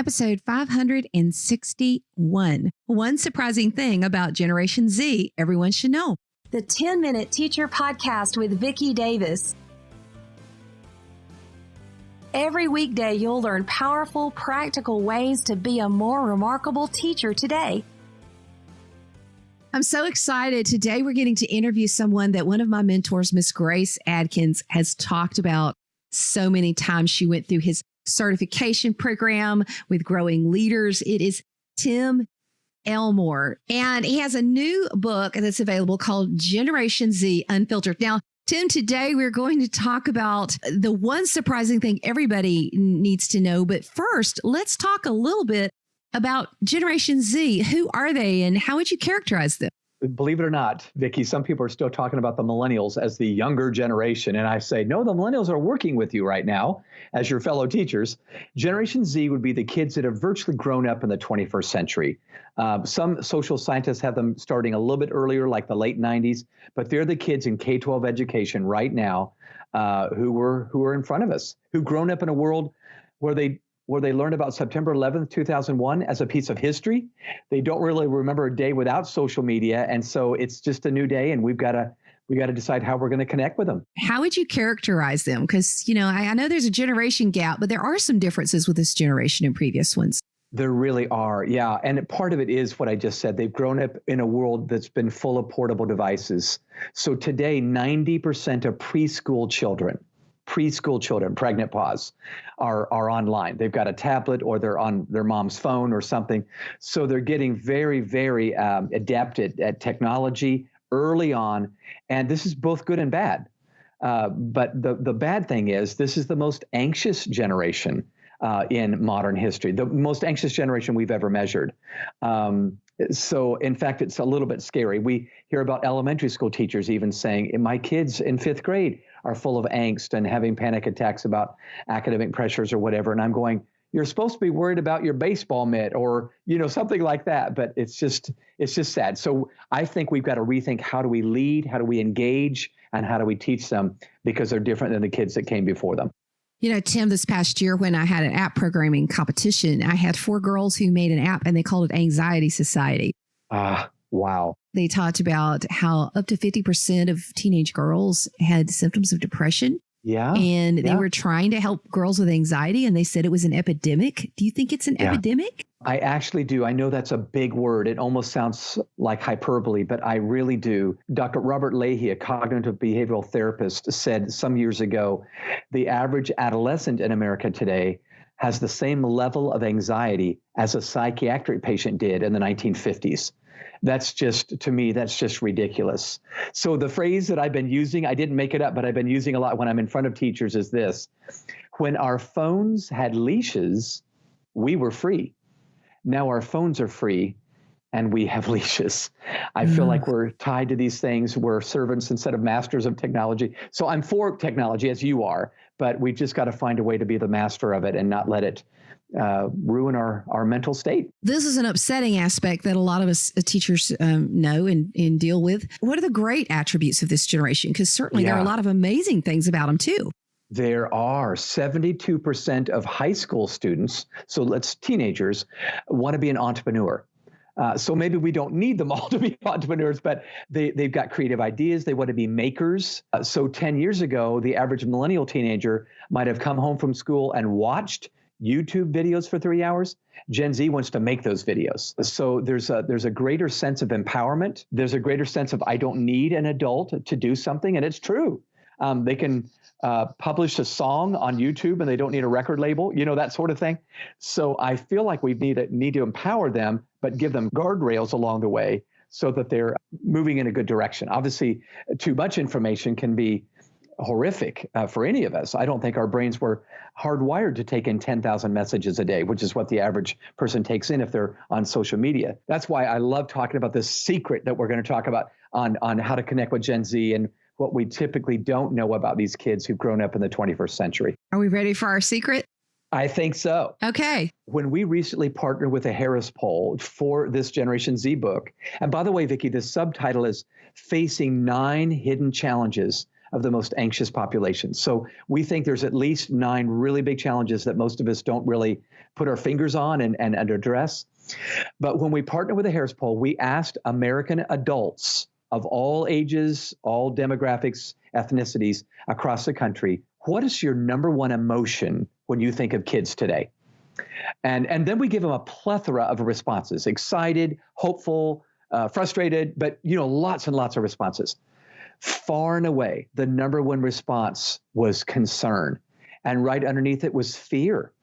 episode 561. One surprising thing about Generation Z everyone should know. The 10-Minute Teacher Podcast with Vicki Davis. Every weekday, you'll learn powerful, practical ways to be a more remarkable teacher today. I'm so excited. Today, we're getting to interview someone that one of my mentors, Miss Grace Adkins, has talked about so many times. She went through his certification program with growing leaders. It is Tim Elmore, and he has a new book that's available called Generation Z Unfiltered. Now, Tim, today we're going to talk about the one surprising thing everybody needs to know. But first, let's talk a little bit about Generation Z. Who are they and how would you characterize them? Believe it or not, Vicki, some people are still talking about the millennials as the younger generation. And I say, no, the millennials are working with you right now as your fellow teachers. Generation Z would be the kids that have virtually grown up in the 21st century. Some social scientists have them starting a little bit earlier, like the late 90s, but they're the kids in K-12 education right now who are in front of us, who've grown up in a world where they learned about September 11th, 2001 as a piece of history. They don't really remember a day without social media. And so it's just a new day, and we got to decide how we're going to connect with them. How would you characterize them? Because, I know there's a generation gap, but there are some differences with this generation and previous ones. There really are. Yeah. And part of it is what I just said. They've grown up in a world that's been full of portable devices. So today, 90% of preschool children, pregnant pause, are online. They've got a tablet or they're on their mom's phone or something. So they're getting very, very adept at technology early on. And this is both good and bad. But the bad thing is this is the most anxious generation in modern history, the most anxious generation we've ever measured. So, in fact, it's a little bit scary. We hear about elementary school teachers even saying, my kids in 5th grade are full of angst and having panic attacks about academic pressures or whatever. And I'm going, you're supposed to be worried about your baseball mitt or, something like that. But it's just sad. So I think we've got to rethink, how do we lead? How do we engage? And how do we teach them? Because they're different than the kids that came before them. Tim, this past year when I had an app programming competition, I had 4 girls who made an app and they called it Anxiety Society. Wow. They talked about how up to 50% of teenage girls had symptoms of depression. Yeah. And they were trying to help girls with anxiety, and they said it was an epidemic. Do you think it's an epidemic? I actually do. I know that's a big word. It almost sounds like hyperbole, but I really do. Dr. Robert Leahy, a cognitive behavioral therapist, said some years ago, the average adolescent in America today has the same level of anxiety as a psychiatric patient did in the 1950s. To me, that's just ridiculous. So the phrase that I've been using, I didn't make it up, but I've been using a lot when I'm in front of teachers, is this: when our phones had leashes, we were free. Now our phones are free and we have leashes. I feel like we're tied to these things. We're servants instead of masters of technology. So I'm for technology, as you are, but we've just got to find a way to be the master of it and not let it ruin our mental state. This is an upsetting aspect that a lot of us teachers know and deal with. What are the great attributes of this generation? Because certainly there are a lot of amazing things about them too. There are 72% of high school students, so teenagers, want to be an entrepreneur. So maybe we don't need them all to be entrepreneurs, but they've got creative ideas. They want to be makers. So 10 years ago, the average millennial teenager might have come home from school and watched YouTube videos for 3 hours. Gen Z wants to make those videos. So there's a greater sense of empowerment. There's a greater sense of, I don't need an adult to do something. And it's true. They can publish a song on YouTube and they don't need a record label, that sort of thing. So I feel like we need to empower them, but give them guardrails along the way so that they're moving in a good direction. Obviously, too much information can be horrific for any of us. I don't think our brains were hardwired to take in 10,000 messages a day, which is what the average person takes in if they're on social media. That's why I love talking about this secret that we're going to talk about on how to connect with Gen Z and what we typically don't know about these kids who've grown up in the 21st century. Are we ready for our secret? I think so. Okay. When we recently partnered with a Harris poll for this Generation Z book, and by the way, Vicki, the subtitle is Facing 9 Hidden Challenges of the most anxious populations. So we think there's at least 9 really big challenges that most of us don't really put our fingers on and address. But when we partnered with the Harris Poll, we asked American adults of all ages, all demographics, ethnicities across the country, what is your number one emotion when you think of kids today? And then we give them a plethora of responses: excited, hopeful, frustrated, but lots and lots of responses. Far and away, the number one response was concern. And right underneath it was fear.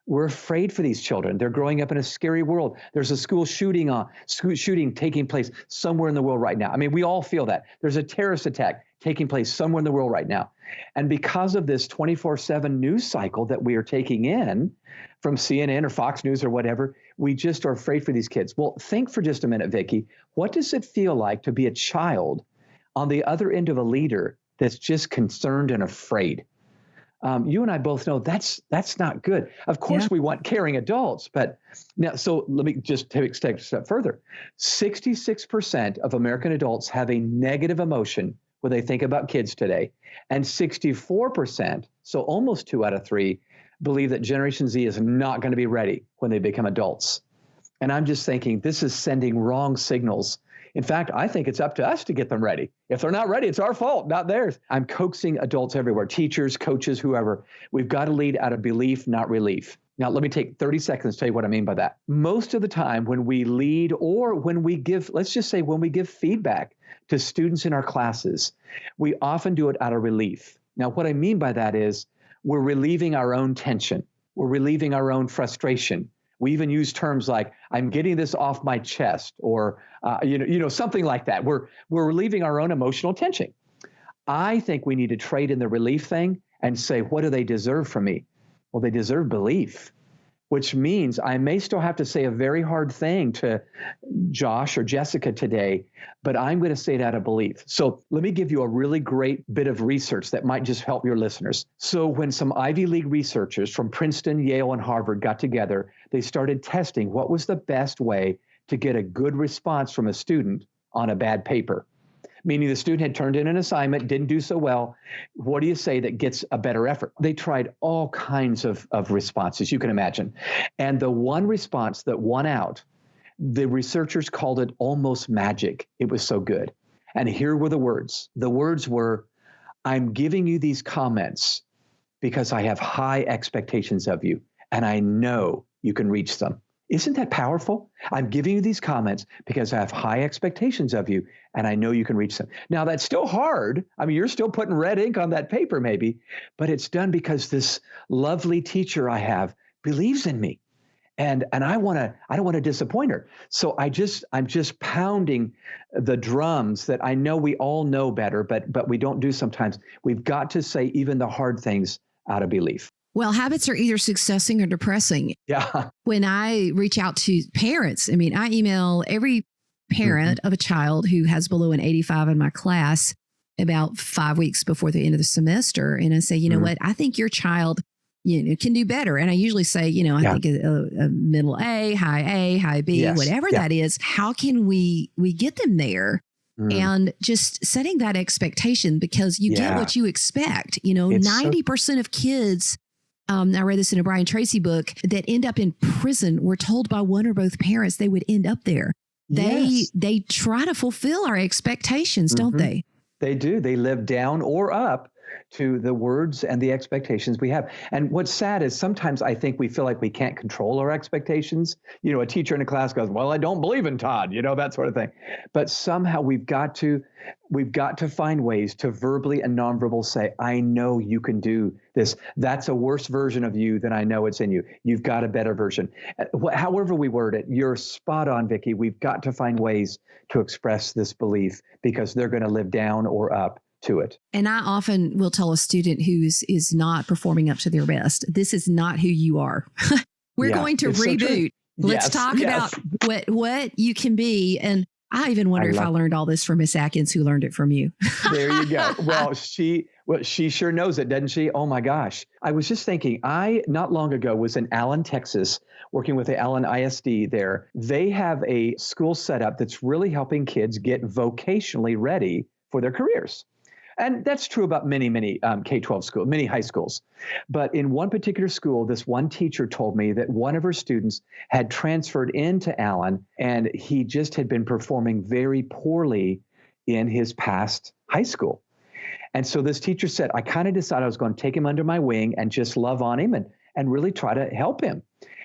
We're afraid for these children. They're growing up in a scary world. There's a school shooting taking place somewhere in the world right now. I mean, we all feel that. There's a terrorist attack taking place somewhere in the world right now. And because of this 24/7 news cycle that we are taking in from CNN or Fox News or whatever, we just are afraid for these kids. Well, think for just a minute, Vicki. What does it feel like to be a child on the other end of a leader that's just concerned and afraid? You and I both know that's not good. Of course, we want caring adults, but now, so let me just take a step further. 66% of American adults have a negative emotion when they think about kids today, and 64%, so almost 2 out of 3, believe that Generation Z is not going to be ready when they become adults. And I'm just thinking this is sending wrong signals. In fact, I think it's up to us to get them ready. If they're not ready, it's our fault, not theirs. I'm coaxing adults everywhere, teachers, coaches, whoever. We've got to lead out of belief, not relief. Now, let me take 30 seconds to tell you what I mean by that. Most of the time when we lead or when we give, let's just say when we give feedback to students in our classes, we often do it out of relief. Now, what I mean by that is we're relieving our own tension. We're relieving our own frustration. We even use terms like, I'm getting this off my chest, or something like that. We're relieving our own emotional tension. I think we need to trade in the relief thing and say, what do they deserve from me? Well, they deserve belief, which means I may still have to say a very hard thing to Josh or Jessica today, but I'm going to say it out of belief. So let me give you a really great bit of research that might just help your listeners. So when some Ivy League researchers from Princeton, Yale, and Harvard got together, they started testing what was the best way to get a good response from a student on a bad paper. Meaning the student had turned in an assignment, didn't do so well. What do you say that gets a better effort? They tried all kinds of responses you can imagine. And the one response that won out, the researchers called it almost magic. It was so good. And here were the words. The words were, I'm giving you these comments because I have high expectations of you, and I know you can reach them. Isn't that powerful? I'm giving you these comments because I have high expectations of you, and I know you can reach them. Now, that's still hard. I mean, you're still putting red ink on that paper maybe, but it's done because this lovely teacher I have believes in me, and I don't want to disappoint her. So I'm just pounding the drums that I know we all know better, but we don't do sometimes. We've got to say even the hard things out of belief. Well, habits are either successing or depressing. Yeah. When I reach out to parents, I mean, I email every parent of a child who has below an 85 in my class about 5 weeks before the end of the semester. And I say, you know what, I think your child, can do better. And I usually say, I think a middle A, high B, whatever that is. How can we get them there? And just setting that expectation, because you get what you expect. 90% of kids, I read this in a Brian Tracy book, that end up in prison were told by one or both parents they would end up there. They try to fulfill our expectations, don't they? They do. They live down or up to the words and the expectations we have. And what's sad is sometimes I think we feel like we can't control our expectations. A teacher in a class goes, well, I don't believe in Todd, that sort of thing. But somehow we've got to find ways to verbally and nonverbal say, I know you can do this. That's a worse version of you than I know it's in you. You've got a better version. However we word it, you're spot on, Vicki. We've got to find ways to express this belief because they're going to live down or up to it. And I often will tell a student who is not performing up to their best, this is not who you are. We're going to reboot. So let's talk about what you can be. And I even wonder if I learned all this from Miss Atkins, who learned it from you. There you go. Well, she sure knows it, doesn't she? Oh my gosh. I was just thinking, I not long ago was in Allen, Texas, working with the Allen ISD there. They have a school setup that's really helping kids get vocationally ready for their careers. And that's true about many, many K-12 schools, many high schools. But in one particular school, this one teacher told me that one of her students had transferred into Allen, and he just had been performing very poorly in his past high school. And so this teacher said, I kind of decided I was going to take him under my wing and just love on him and really try to help him.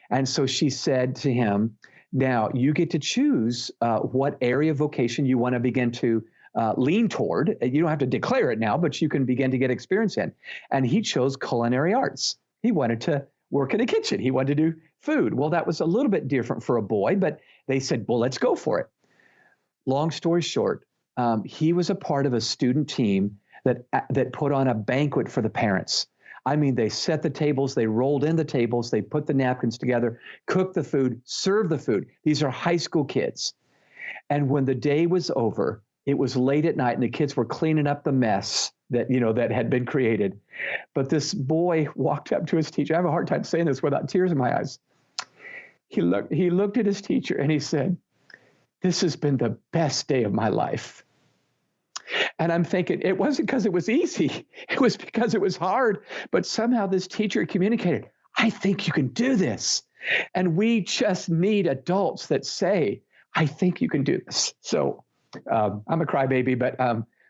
And so she said to him, now you get to choose what area of vocation you want to begin to lean toward. You don't have to declare it now, but you can begin to get experience in. And he chose culinary arts. He wanted to work in a kitchen. He wanted to do food. Well, that was a little bit different for a boy, but they said, well, let's go for it. Long story short, he was a part of a student team that put on a banquet for the parents. I mean, they set the tables, they rolled in the tables, they put the napkins together, cooked the food, served the food. These are high school kids. And when the day was over, it was late at night and the kids were cleaning up the mess that had been created. But this boy walked up to his teacher. I have a hard time saying this without tears in my eyes. He looked at his teacher and he said, this has been the best day of my life. And I'm thinking, it wasn't because it was easy. It was because it was hard. But somehow this teacher communicated, I think you can do this. And we just need adults that say, I think you can do this. So I'm a crybaby, but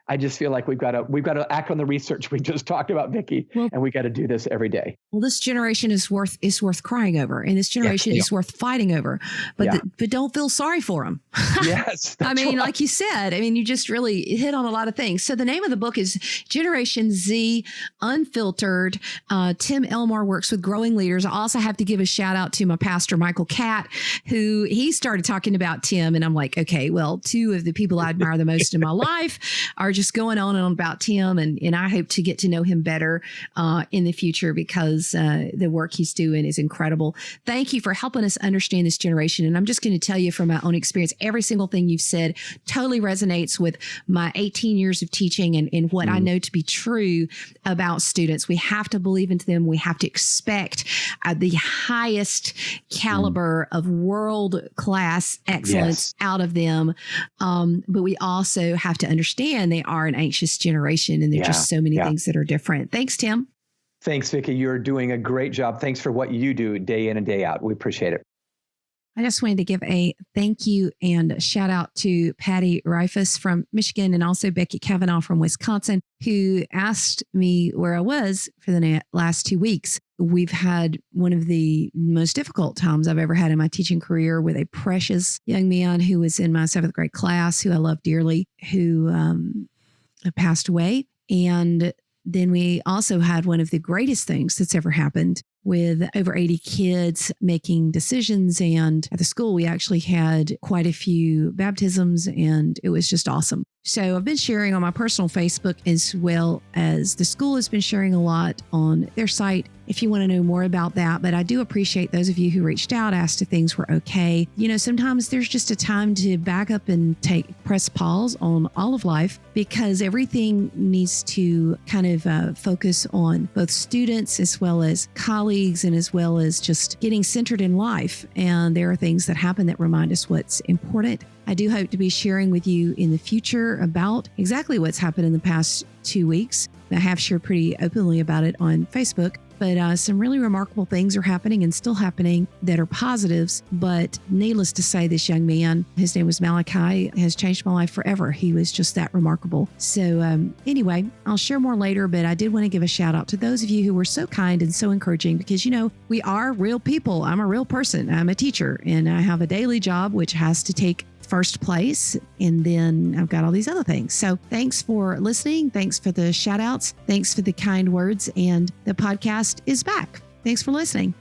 I just feel like we've got to act on the research we just talked about, Vicki, and we got to do this every day. Well, this generation is worth crying over, and this generation is worth fighting over. But but don't feel sorry for them. Yes, I mean, like you said, you just really hit on a lot of things. So the name of the book is Generation Z Unfiltered. Tim Elmore works with growing leaders. I also have to give a shout out to my pastor, Michael Catt, who he started talking about Tim, and I'm like, okay, well, two of the people I admire the most in my life are just going on and on about Tim, and I hope to get to know him better in the future because the work he's doing is incredible. Thank you for helping us understand this generation. And I'm just going to tell you from my own experience, every single thing you've said totally resonates with my 18 years of teaching and what I know to be true about students. We have to believe into them. We have to expect the highest caliber of world-class excellence out of them. But we also have to understand they are an anxious generation, and there's just so many things that are different. Thanks, Tim. Thanks, Vicki. You're doing a great job. Thanks for what you do day in and day out. We appreciate it. I just wanted to give a thank you and shout out to Patty Reifus from Michigan and also Becky Kavanaugh from Wisconsin, who asked me where I was for the last 2 weeks. We've had one of the most difficult times I've ever had in my teaching career with a precious young man who was in my 7th grade class, who I love dearly, who passed away. And then we also had one of the greatest things that's ever happened with over 80 kids making decisions. And at the school, we actually had quite a few baptisms, and it was just awesome. So I've been sharing on my personal Facebook as well as the school has been sharing a lot on their site if you want to know more about that. But I do appreciate those of you who reached out, asked if things were okay. Sometimes there's just a time to back up and press pause on all of life, because everything needs to kind of focus on both students as well as colleagues and as well as just getting centered in life. And there are things that happen that remind us what's important. I do hope to be sharing with you in the future about exactly what's happened in the past 2 weeks. I have shared pretty openly about it on Facebook, but some really remarkable things are happening and still happening that are positives. But needless to say, this young man, his name was Malachi, has changed my life forever. He was just that remarkable. So anyway, I'll share more later, but I did want to give a shout out to those of you who were so kind and so encouraging, because, we are real people. I'm a real person. I'm a teacher, and I have a daily job, which has to take first place. And then I've got all these other things. So thanks for listening. Thanks for the shout outs. Thanks for the kind words. And the podcast is back. Thanks for listening.